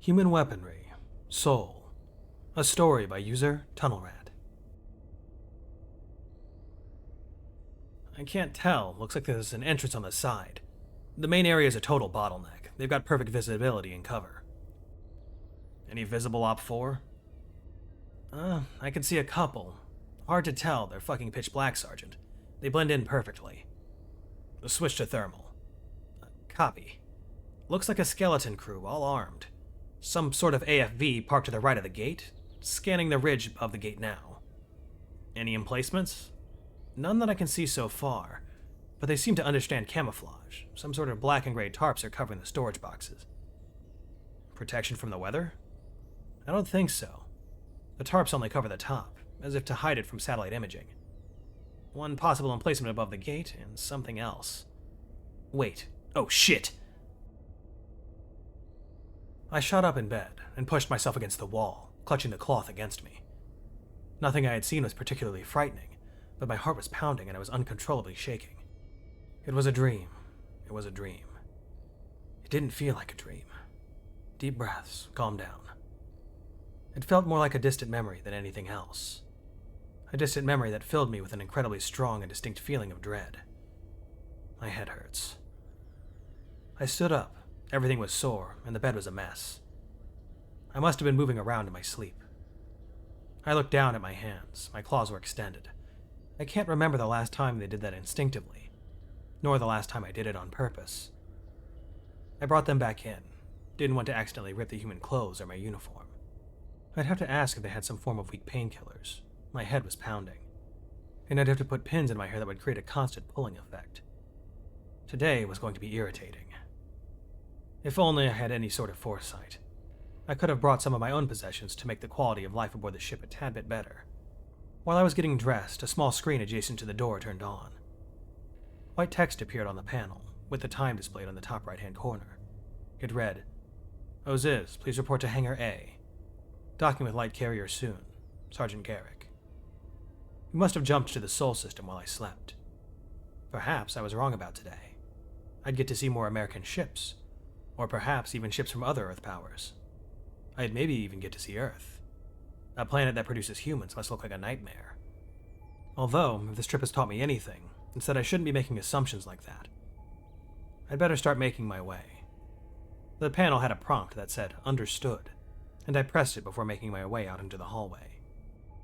Human Weaponry, Soul. A story by user Tunnelrat. I can't tell. Looks like there's an entrance on the side. The main area is a total bottleneck. They've got perfect visibility and cover. Any visible Op 4? I can see a couple. Hard to tell. They're fucking pitch black, Sergeant. They blend in perfectly. Switch to thermal. Copy. Looks like a skeleton crew, all armed. Some sort of AFV parked to the right of the gate. Scanning the ridge above the gate now. Any emplacements? None that I can see so far, but they seem to understand camouflage. Some sort of black and gray tarps are covering the storage boxes. Protection from the weather? I don't think so. The tarps only cover the top, as if to hide it from satellite imaging. One possible emplacement above the gate, and something else. Wait. Oh, shit! I shot up in bed, and pushed myself against the wall, clutching the cloth against me. Nothing I had seen was particularly frightening, but my heart was pounding and I was uncontrollably shaking. It was a dream. It was a dream. It didn't feel like a dream. Deep breaths, calm down. It felt more like a distant memory than anything else. A distant memory that filled me with an incredibly strong and distinct feeling of dread. My head hurts. I stood up. Everything was sore, and the bed was a mess. I must have been moving around in my sleep. I looked down at my hands. My claws were extended. I can't remember the last time they did that instinctively, nor the last time I did it on purpose. I brought them back in. Didn't want to accidentally rip the human clothes or my uniform. I'd have to ask if they had some form of weak painkillers. My head was pounding. And I'd have to put pins in my hair that would create a constant pulling effect. Today was going to be irritating. If only I had any sort of foresight. I could have brought some of my own possessions to make the quality of life aboard the ship a tad bit better. While I was getting dressed, a small screen adjacent to the door turned on. White text appeared on the panel, with the time displayed on the top right-hand corner. It read, "Oziz, please report to Hangar A. Docking with light carrier soon. Sergeant Garrick." We must have jumped to the Sol system while I slept. Perhaps I was wrong about today. I'd get to see more American ships, or perhaps even ships from other Earth powers. I'd maybe even get to see Earth. A planet that produces humans must look like a nightmare. Although, if this trip has taught me anything, it's that I shouldn't be making assumptions like that. I'd better start making my way. The panel had a prompt that said, "Understood," and I pressed it before making my way out into the hallway.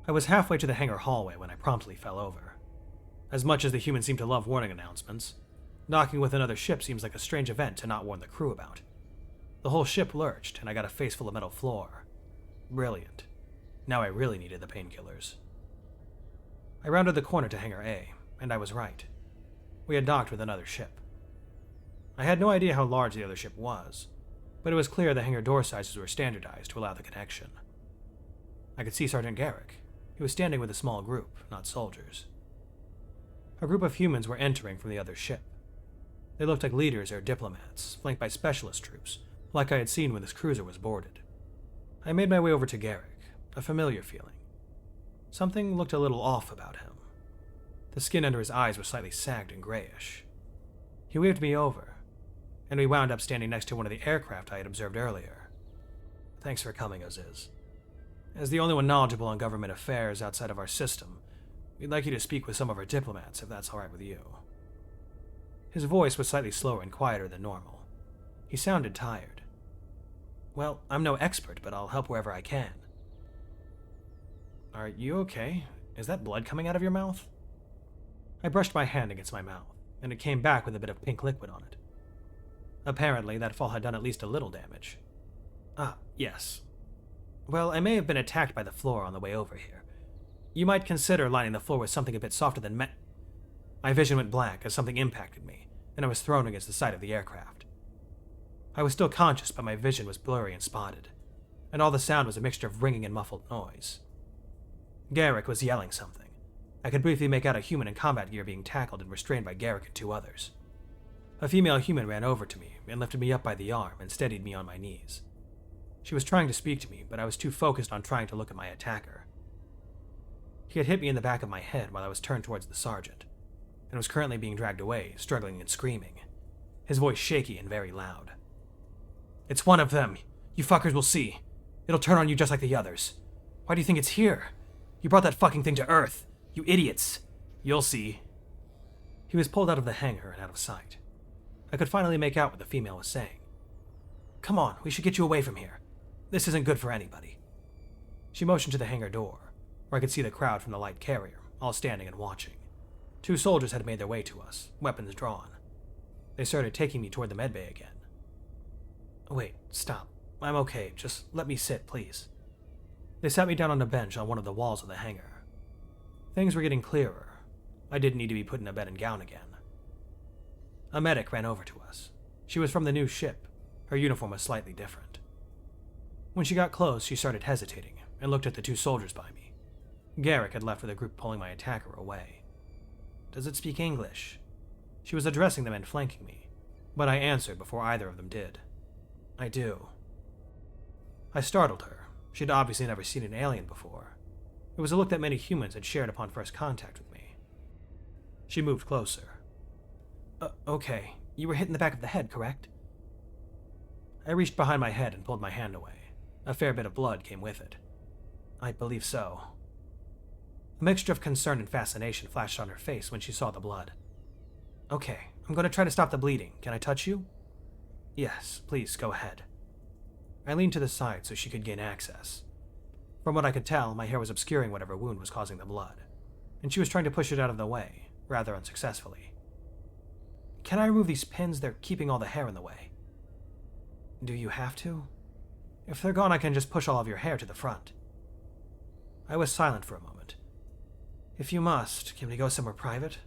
I was halfway to the hangar hallway when I promptly fell over. As much as the humans seem to love warning announcements, docking with another ship seems like a strange event to not warn the crew about. The whole ship lurched, and I got a face full of metal floor. Brilliant. Now I really needed the painkillers. I rounded the corner to Hangar A, and I was right. We had docked with another ship. I had no idea how large the other ship was, but it was clear the hangar door sizes were standardized to allow the connection. I could see Sergeant Garrick. He was standing with a small group, not soldiers. A group of humans were entering from the other ship. They looked like leaders or diplomats, flanked by specialist troops, like I had seen when this cruiser was boarded. I made my way over to Garrick, a familiar feeling. Something looked a little off about him. The skin under his eyes was slightly sagged and grayish. He waved me over, and we wound up standing next to one of the aircraft I had observed earlier. "Thanks for coming, Oziz. As the only one knowledgeable on government affairs outside of our system, we'd like you to speak with some of our diplomats, if that's all right with you." His voice was slightly slower and quieter than normal. He sounded tired. "Well, I'm no expert, but I'll help wherever I can." "Are you okay? Is that blood coming out of your mouth?" I brushed my hand against my mouth, and it came back with a bit of pink liquid on it. Apparently, that fall had done at least a little damage. "Ah, yes. Well, I may have been attacked by the floor on the way over here. You might consider lining the floor with something a bit softer than My vision went blank as something impacted me, and I was thrown against the side of the aircraft. I was still conscious, but my vision was blurry and spotted, and all the sound was a mixture of ringing and muffled noise. Garrick was yelling something. I could briefly make out a human in combat gear being tackled and restrained by Garrick and two others. A female human ran over to me and lifted me up by the arm and steadied me on my knees. She was trying to speak to me, but I was too focused on trying to look at my attacker. He had hit me in the back of my head while I was turned towards the sergeant, and was currently being dragged away, struggling and screaming, his voice shaky and very loud. "It's one of them. You fuckers will see. It'll turn on you just like the others. Why do you think it's here? You brought that fucking thing to Earth. You idiots. You'll see. He was pulled out of the hangar and out of sight. I could finally make out what the female was saying. Come on, we should get you away from here. This isn't good for anybody. She motioned to the hangar door, where I could see the crowd from the light carrier, all standing and watching. 2 soldiers had made their way to us, weapons drawn. They started taking me toward the medbay again. Wait, stop. I'm okay. Just let me sit, please. They sat me down on a bench on one of the walls of the hangar. Things were getting clearer. I didn't need to be put in a bed and gown again. A medic ran over to us. She was from the new ship. Her uniform was slightly different. When she got close, she started hesitating and looked at the 2 soldiers by me. Garrick had left with a group pulling my attacker away. Does it speak English? She was addressing the men flanking me, but I answered before either of them did. I do. I startled her. She'd obviously never seen an alien before. It was a look that many humans had shared upon first contact with me. She moved closer. Okay, you were hit in the back of the head, correct? I reached behind my head and pulled my hand away. A fair bit of blood came with it. I believe so. A mixture of concern and fascination flashed on her face when she saw the blood. Okay, I'm going to try to stop the bleeding. Can I touch you? Yes, please, go ahead. I leaned to the side so she could gain access. From what I could tell, my hair was obscuring whatever wound was causing the blood, and she was trying to push it out of the way, rather unsuccessfully. Can I remove these pins? They're keeping all the hair in the way. Do you have to? If they're gone, I can just push all of your hair to the front. I was silent for a moment. If you must, can we go somewhere private?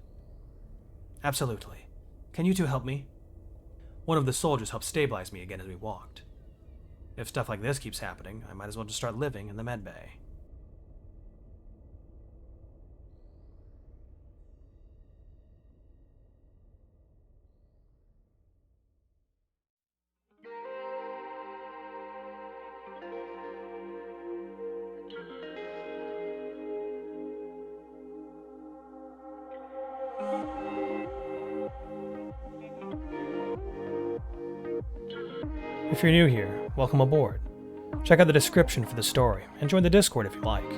Absolutely. Can you 2 help me? One of the soldiers helped stabilize me again as we walked. If stuff like this keeps happening, I might as well just start living in the medbay. If you're new here, welcome aboard. Check out the description for the story, and join the Discord if you like.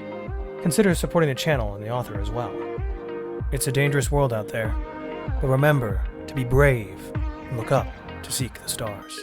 Consider supporting the channel and the author as well. It's a dangerous world out there, but remember to be brave and look up to seek the stars.